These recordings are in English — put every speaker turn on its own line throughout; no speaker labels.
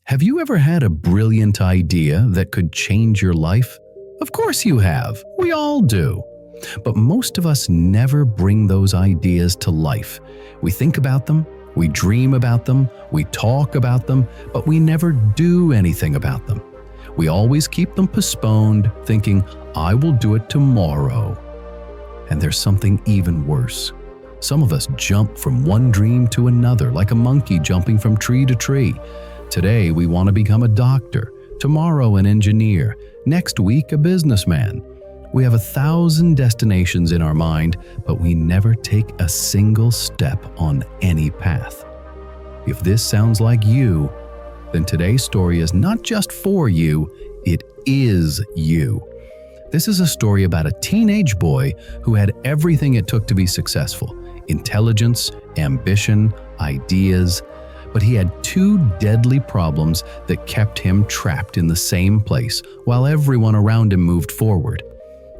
Have you ever had a brilliant idea that could change your life? Of course you have. We all do. But most of us never bring those ideas to life. We think about them, we dream about them, we talk about them, but we never do anything about them. We always keep them postponed, thinking, I will do it tomorrow. And there's something even worse. Some of us jump from one dream to another, like a monkey jumping from tree to tree. Today, we want to become a doctor. Tomorrow, an engineer. Next week, a businessman. We have 1,000 destinations in our mind, but we never take a single step on any path. If this sounds like you, then today's story is not just for you, it is you. This is a story about a teenage boy who had everything it took to be successful: intelligence, ambition, ideas. But he had two deadly problems that kept him trapped in the same place while everyone around him moved forward.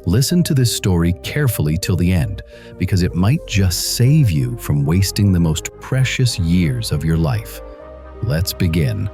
Listen to this story carefully till the end, because it might just save you from wasting the most precious years of your life. Let's begin.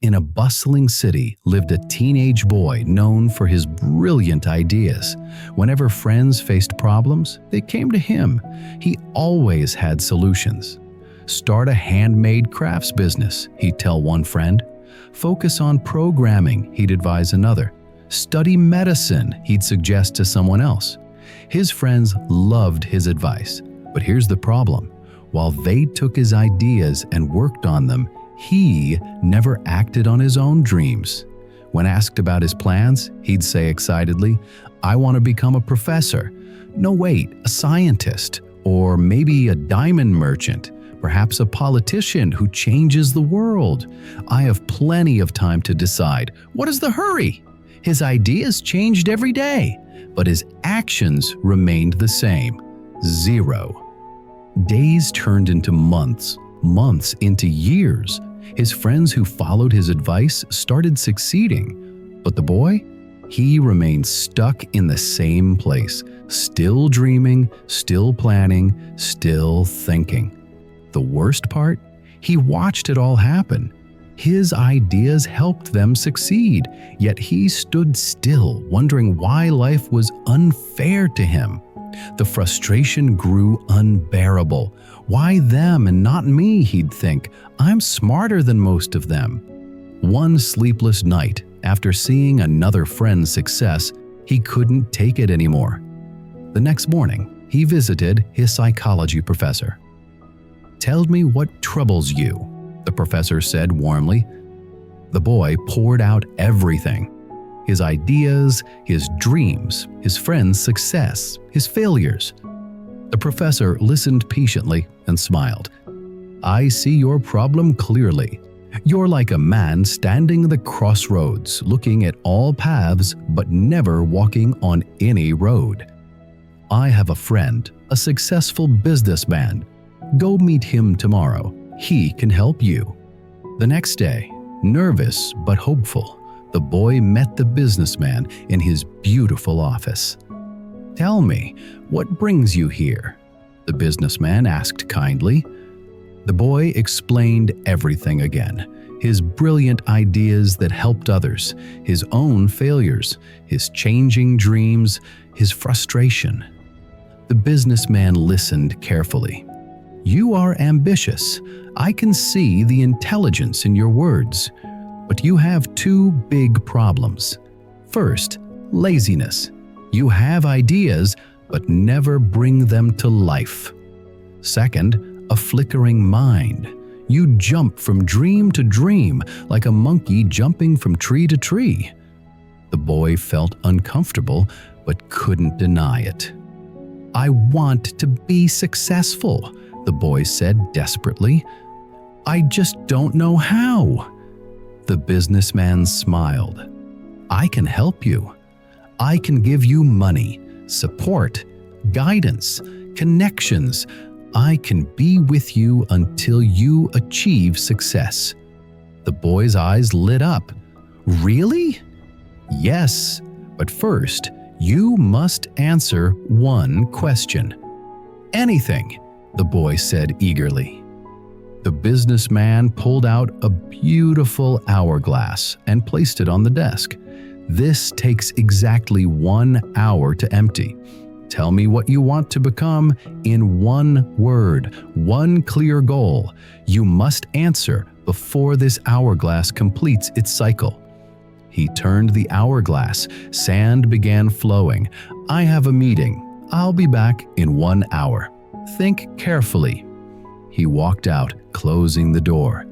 In a bustling city lived a teenage boy known for his brilliant ideas. Whenever friends faced problems, they came to him. He always had solutions. Start a handmade crafts business, he'd tell one friend. Focus on programming, he'd advise another. Study medicine, he'd suggest to someone else. His friends loved his advice, but here's the problem. While they took his ideas and worked on them, he never acted on his own dreams. When asked about his plans, he'd say excitedly, I want to become a professor. No, wait, a scientist, or maybe a diamond merchant. Perhaps a politician who changes the world. I have plenty of time to decide. What is the hurry? His ideas changed every day, but his actions remained the same. 0. Days turned into months, months into years. His friends who followed his advice started succeeding, but the boy, he remained stuck in the same place, still dreaming, still planning, still thinking. The worst part? He watched it all happen. His ideas helped them succeed, yet he stood still, wondering why life was unfair to him. The frustration grew unbearable. Why them and not me, he'd think. I'm smarter than most of them. One sleepless night, after seeing another friend's success, he couldn't take it anymore. The next morning, he visited his psychology professor. Tell me what troubles you, the professor said warmly. The boy poured out everything. His ideas, his dreams, his friend's success, his failures. The professor listened patiently and smiled. I see your problem clearly. You're like a man standing at the crossroads, looking at all paths but never walking on any road. I have a friend, a successful businessman. Go meet him tomorrow. He can help you. The next day, nervous but hopeful, the boy met the businessman in his beautiful office. Tell me, what brings you here? The businessman asked kindly. The boy explained everything again. His brilliant ideas that helped others, his own failures, his changing dreams, his frustration. The businessman listened carefully. You are ambitious. I can see the intelligence in your words. But you have two big problems. First, laziness. You have ideas, but never bring them to life. Second, a flickering mind. You jump from dream to dream, like a monkey jumping from tree to tree. The boy felt uncomfortable, but couldn't deny it. I want to be successful, the boy said desperately. I just don't know how. The businessman smiled. I can help you. I can give you money, support, guidance, connections. I can be with you until you achieve success. The boy's eyes lit up. Really? Yes, but first, You must answer one question. Anything, the boy said eagerly. The businessman pulled out a beautiful hourglass and placed it on the desk. This takes exactly 1 hour to empty. Tell me what you want to become in one word, one clear goal. You must answer before this hourglass completes its cycle. He turned the hourglass. Sand began flowing. I have a meeting. I'll be back in 1 hour. Think carefully. He walked out, closing the door.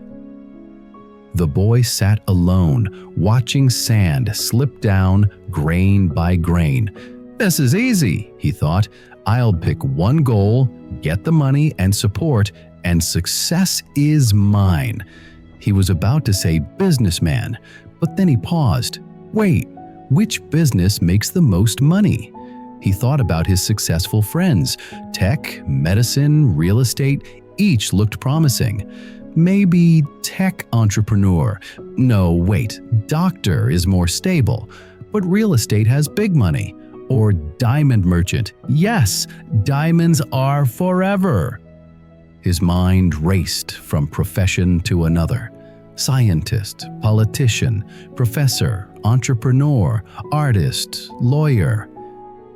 The boy sat alone, watching sand slip down grain by grain. This is easy, he thought. I'll pick one goal, get the money and support, and success is mine. He was about to say businessman, but then he paused. Wait, which business makes the most money? He thought about his successful friends. Tech, medicine, real estate, each looked promising. Maybe tech entrepreneur. No, wait, doctor is more stable. But real estate has big money. Or diamond merchant. Yes, diamonds are forever. His mind raced from profession to another. Scientist, politician, professor, entrepreneur, artist, lawyer.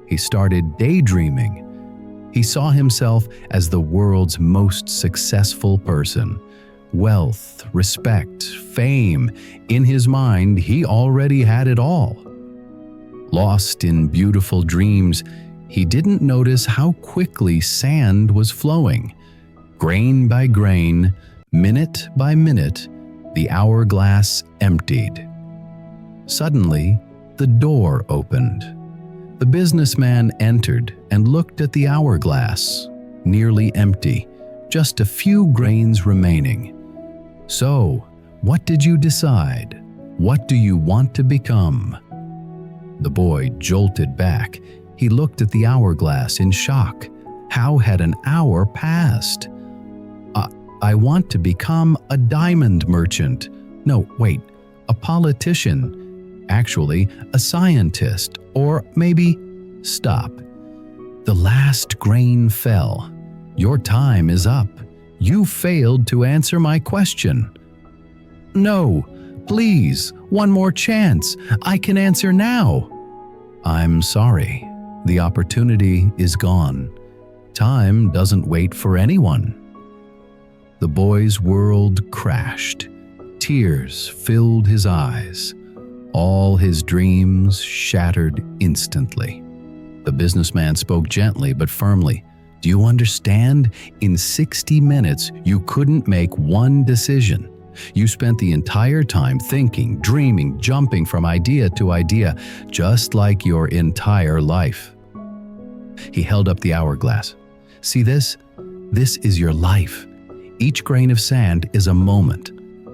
He started daydreaming. He saw himself as the world's most successful person. Wealth, respect, fame. In his mind, he already had it all. Lost in beautiful dreams, he didn't notice how quickly sand was flowing. Grain by grain, minute by minute, the hourglass emptied. Suddenly, the door opened. The businessman entered and looked at the hourglass, nearly empty, just a few grains remaining. So, what did you decide? What do you want to become? The boy jolted back. He looked at the hourglass in shock. How had an hour passed? I want to become a diamond merchant. No, wait, a politician. Actually, a scientist. Or maybe, stop. The last grain fell. Your time is up. You failed to answer my question. No, please, one more chance. I can answer now. I'm sorry. The opportunity is gone. Time doesn't wait for anyone. The boy's world crashed. Tears filled his eyes. All his dreams shattered instantly. The businessman spoke gently but firmly. Do you understand? In 60 minutes, you couldn't make one decision. You spent the entire time thinking, dreaming, jumping from idea to idea, just like your entire life. He held up the hourglass. See this? This is your life. Each grain of sand is a moment.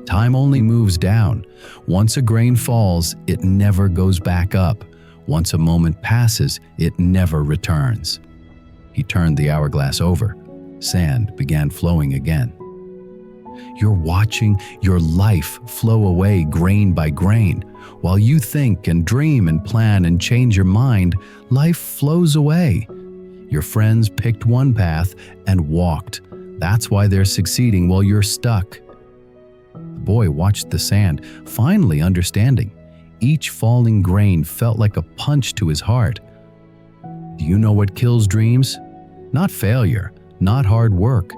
Time only moves down. Once a grain falls, it never goes back up. Once a moment passes, it never returns. He turned the hourglass over. Sand began flowing again. You're watching your life flow away grain by grain. While you think and dream and plan and change your mind, life flows away. Your friends picked one path and walked. That's why they're succeeding while you're stuck. The boy watched the sand, finally understanding. Each falling grain felt like a punch to his heart. Do you know what kills dreams? Not failure, not hard work.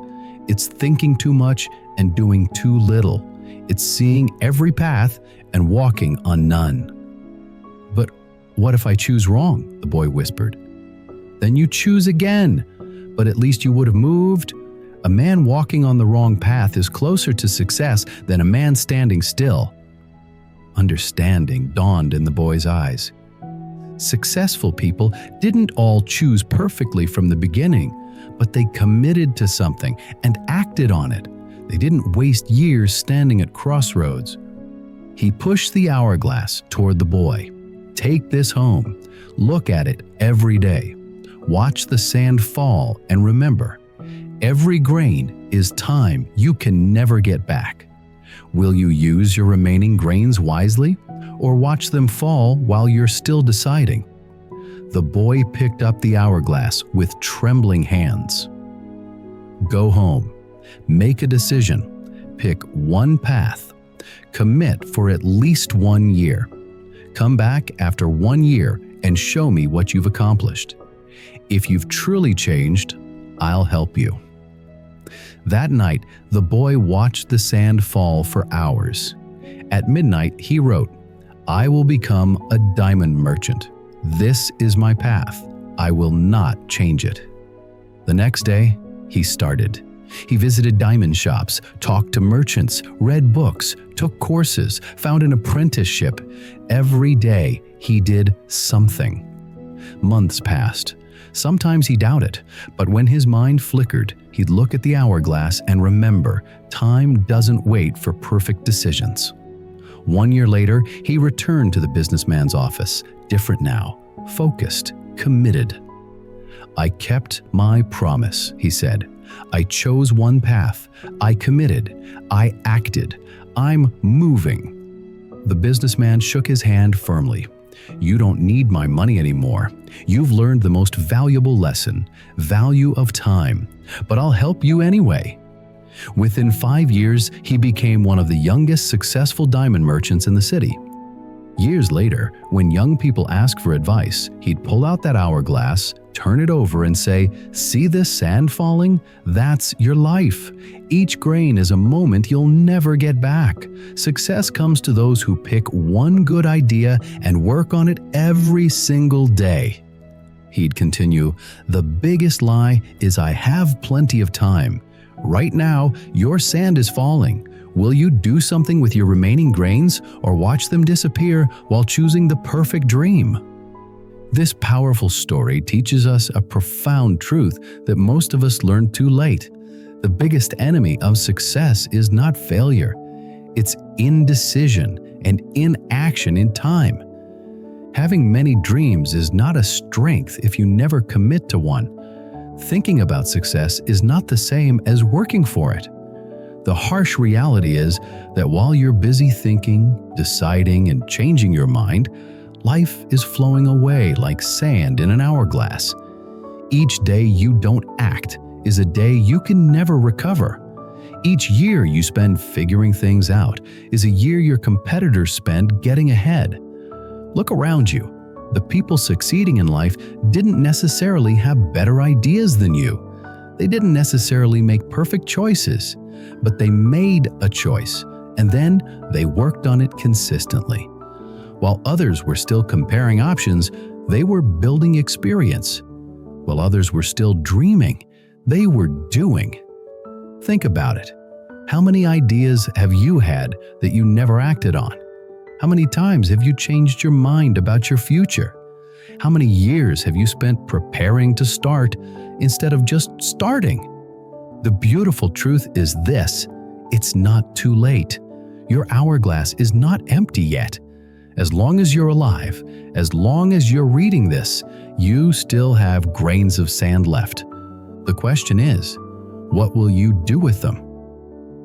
It's thinking too much and doing too little. It's seeing every path and walking on none. But what if I choose wrong? The boy whispered. Then you choose again, but at least you would have moved. A man walking on the wrong path is closer to success than a man standing still. Understanding dawned in the boy's eyes. Successful people didn't all choose perfectly from the beginning, but they committed to something and acted on it. They didn't waste years standing at crossroads. He pushed the hourglass toward the boy. Take this home. Look at it every day. Watch the sand fall and remember, every grain is time you can never get back. Will you use your remaining grains wisely, or watch them fall while you're still deciding? The boy picked up the hourglass with trembling hands. Go home. Make a decision. Pick one path. Commit for at least 1 year. Come back after 1 year and show me what you've accomplished. If you've truly changed, I'll help you. That night, the boy watched the sand fall for hours. At midnight, he wrote, I will become a diamond merchant. This is my path. I will not change it. The next day, he started. He visited diamond shops, talked to merchants, read books, took courses, found an apprenticeship. Every day, he did something. Months passed. Sometimes he doubted, but when his mind flickered, he'd look at the hourglass and remember, time doesn't wait for perfect decisions. 1 year later, he returned to the businessman's office, different now, focused, committed. I kept my promise, he said. I chose one path. I committed. I acted. I'm moving. The businessman shook his hand firmly. You don't need my money anymore. You've learned the most valuable lesson, value of time, but I'll help you anyway. Within 5 years, he became one of the youngest successful diamond merchants in the city. Years later, when young people asked for advice, he'd pull out that hourglass, turn it over and say, see this sand falling? That's your life. Each grain is a moment you'll never get back. Success comes to those who pick one good idea and work on it every single day. He'd continue, the biggest lie is I have plenty of time. Right now, your sand is falling. Will you do something with your remaining grains or watch them disappear while choosing the perfect dream? This powerful story teaches us a profound truth that most of us learn too late. The biggest enemy of success is not failure. It's indecision and inaction in time. Having many dreams is not a strength if you never commit to one. Thinking about success is not the same as working for it. The harsh reality is that while you're busy thinking, deciding, and changing your mind, life is flowing away like sand in an hourglass. Each day you don't act is a day you can never recover. Each year you spend figuring things out is a year your competitors spend getting ahead. Look around you. The people succeeding in life didn't necessarily have better ideas than you. They didn't necessarily make perfect choices, but they made a choice, and then they worked on it consistently. While others were still comparing options, they were building experience. While others were still dreaming, they were doing. Think about it. How many ideas have you had that you never acted on? How many times have you changed your mind about your future? How many years have you spent preparing to start instead of just starting? The beautiful truth is this: it's not too late. Your hourglass is not empty yet. As long as you're alive, as long as you're reading this, you still have grains of sand left. The question is, what will you do with them?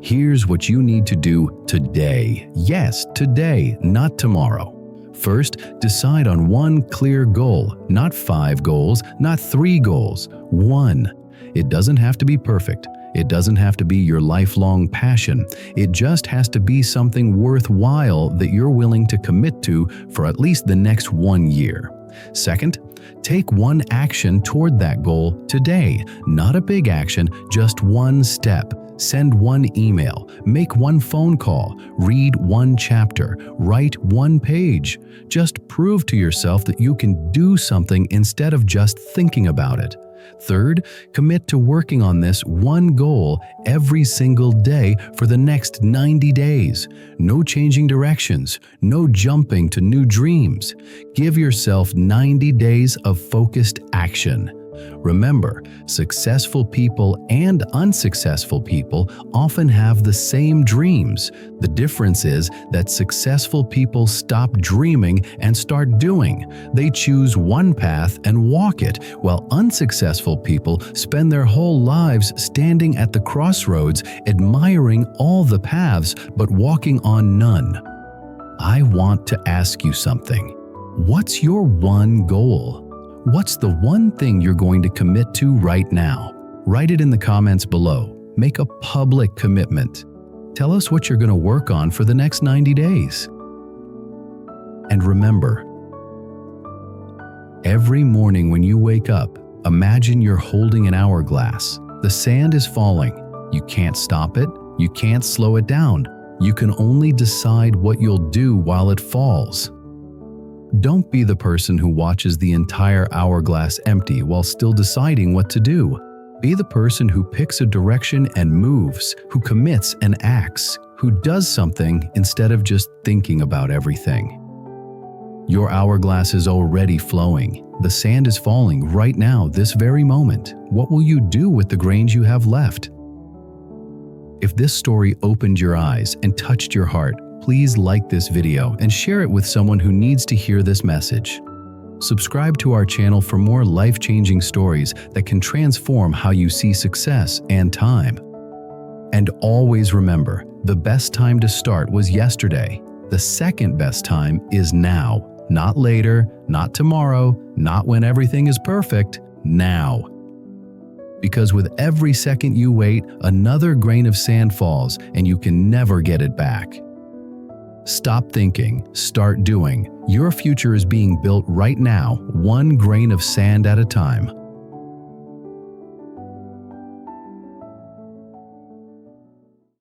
Here's what you need to do today. Yes, today, not tomorrow. First, decide on one clear goal, not 5 goals, not 3 goals, 1. It doesn't have to be perfect. It doesn't have to be your lifelong passion. It just has to be something worthwhile that you're willing to commit to for at least the next 1 year. Second, take one action toward that goal today. Not a big action, just one step. Send one email, make one phone call, read one chapter, write one page. Just prove to yourself that you can do something instead of just thinking about it. Third, commit to working on this one goal every single day for the next 90 days. No changing directions, no jumping to new dreams. Give yourself 90 days of focused action. Remember, successful people and unsuccessful people often have the same dreams. The difference is that successful people stop dreaming and start doing. They choose one path and walk it, while unsuccessful people spend their whole lives standing at the crossroads, admiring all the paths but walking on none. I want to ask you something. What's your one goal? What's the one thing you're going to commit to right now? Write it in the comments below. Make a public commitment. Tell us what you're going to work on for the next 90 days. And remember, every morning when you wake up, imagine you're holding an hourglass. The sand is falling. You can't stop it. You can't slow it down. You can only decide what you'll do while it falls. Don't be the person who watches the entire hourglass empty while still deciding what to do. Be the person who picks a direction and moves, who commits and acts, who does something instead of just thinking about everything. Your hourglass is already flowing. The sand is falling right now, this very moment. What will you do with the grains you have left? If this story opened your eyes and touched your heart, please like this video and share it with someone who needs to hear this message. Subscribe to our channel for more life-changing stories that can transform how you see success and time. And always remember, the best time to start was yesterday. The second best time is now. Not later, not tomorrow, not when everything is perfect, now. Because with every second you wait, another grain of sand falls and you can never get it back. Stop thinking, start doing. Your future is being built right now, one grain of sand at a time.